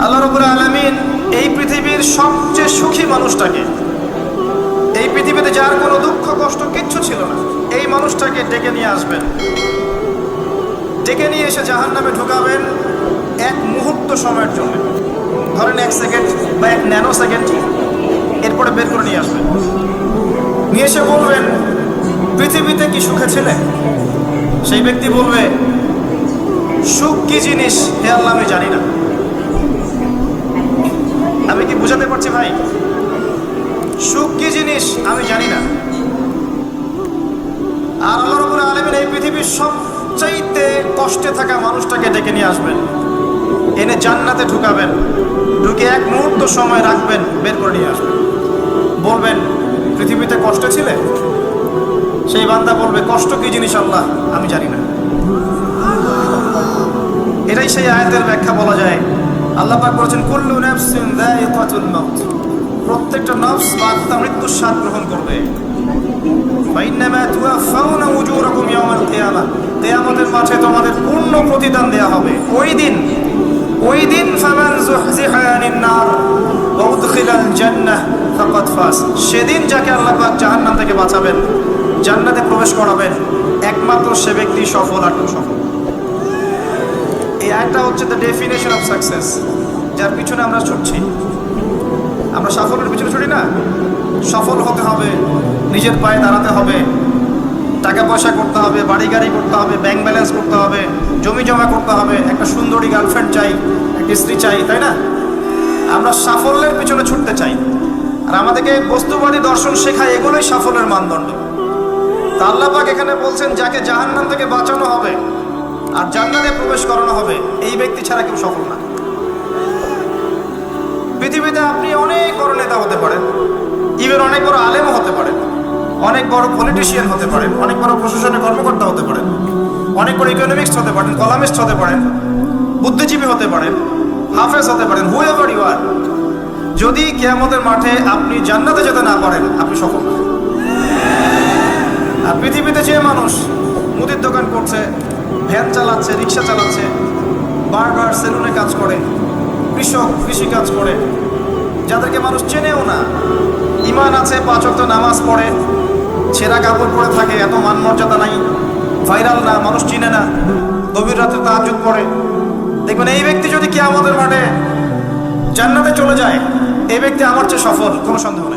আল্লাহ রাব্বুল আলামিন এই পৃথিবীর সবচেয়ে সুখী মানুষটাকে, এই পৃথিবীতে যার কোনো দুঃখ কষ্ট কিচ্ছু ছিল না, এই মানুষটাকে ডেকে নিয়ে আসবেন। ডেকে নিয়ে এসে জাহান্নামে ঢুকাবেন এক মুহূর্ত সময়ের জন্য, ধরেন 1 সেকেন্ড বা 1 ন্যানো সেকেন্ড। এরপরে বের করে নিয়ে আসবেন, নিয়ে এসে বলবেন পৃথিবীতে কি সুখে ছিলে? সেই ব্যক্তি বলবে সুখ কি জিনিস হে আল্লাহ আমি জানি না। আমি কি বুঝাতে পারছি ভাই? সুখ কি জিনিস আমি জানি না। আর আল্লাহ রাব্বুল আলামিন এই পৃথিবীর সবচাইতে কষ্টে থাকা মানুষটাকে ডেকে নিয়ে আসবেন, এনে জান্নাতে ঢুকাবেন, ঢুকে এক মুহূর্ত সময় রাখবেন, বের করে নিয়ে আসবেন। বলবেন পৃথিবীতে কষ্টে ছিলে? সেই বান্দা বলবে কষ্ট কি জিনিস আল্লাহ আমি জানি না। এটাই সেই আয়াতের ব্যাখ্যা বলা যায়। আল্লাহ পাক বলেছেন কুল্লু নাফসিন যায়িকাতুল মাউত, প্রত্যেকটা নফস বা আত্মা মৃত্যুর স্বাদ গ্রহণ করবে। ফাইন্নামা তুওয়াফাউনা উজুরাকুম ইয়াওমাল কিয়ামাহ, কিয়ামতের মাঠে তোমাদের পূর্ণ প্রতিদান দেয়া হবে। ওই দিন ফামান যুহজিহা আনিন নার ওয়া উদখিলাল জান্নাহ ফাকাদ ফাজ, সেদিন যাকে আল্লাহ পাক জাহান্নাম থেকে বাঁচাবেন, জান্নাতে প্রবেশ করাবেন, একমাত্র সে ব্যক্তি সফল আর সফল। এই আয়াতটা হচ্ছে দ্য ডেফিনেশন অফ সাকসেস, যার পিছনে আমরা ছুটছি। আমরা সাফল্যের পিছনে ছুটি না। সফল হতে হবে, নিজের পায়ে দাঁড়াতে হবে, টাকা পয়সা করতে হবে, বাড়ি গাড়ি করতে হবে, ব্যাংক ব্যালেন্স করতে হবে, জমি জমা করতে হবে, একটা সুন্দরী গার্লফ্রেন্ড চাই, একটা স্ত্রী চাই, তাই না? আমরা সাফল্যের পিছনে ছুটতে চাই। আর আমাদেরকে বস্তুবাদী দর্শন শেখায় এগুলোই সাফল্যের মানদণ্ড। তা আল্লাহ পাক এখানে বলছেন যাকে জাহান্নাম থেকে বাঁচানো হবে আর জান্নাতে প্রবেশ করানো হবে, এই ব্যক্তি ছাড়া কেউ সফল না। পৃথিবীতে আপনি অনেক বড় নেতা হতে পারেন, ইভেন অনেক বড় আলেমও হতে পারেন, অনেক বড় পলিটিশিয়ান হতে পারেন, অনেক বড় প্রশাসনের কর্মকর্তা হতে পারেন, অনেক বড় ইকোনমিক্স হতে পারেন, কলামিস্ট হতে পারেন, বুদ্ধিজীবী হতে পারেন, হাফেজ হতে পারেন, হুএভার ইউ আর, যদি কিয়ামতের মাঠে আপনি জান্নাতে যেতে না পারেন, আপনি সফল না। আর পৃথিবীতে যে মানুষ মুদির দোকান করছে, ভ্যান চালাচ্ছে, রিক্সা চালাচ্ছে, বার্বার সেলুনে কাজ করে, কৃষক কৃষি কাজ করে, যাদেরকে মানুষ চেনেও না, ঈমান আছে, 5 ওয়াক্ত নামাজ পড়ে, ছেঁড়া কাপড় পরে থাকে, এত মান মর্যাদা নাই, ভাইরাল না, মানুষ চিনে না, গভীর রাতে তাহাজ্জুদ পড়ে, দেখবেন এই ব্যক্তি যদি কিয়ামতের মাঠে জান্নাতে চলে যায়, এই ব্যক্তি আমার চেয়ে সফল, কোনো সন্দেহ নেই।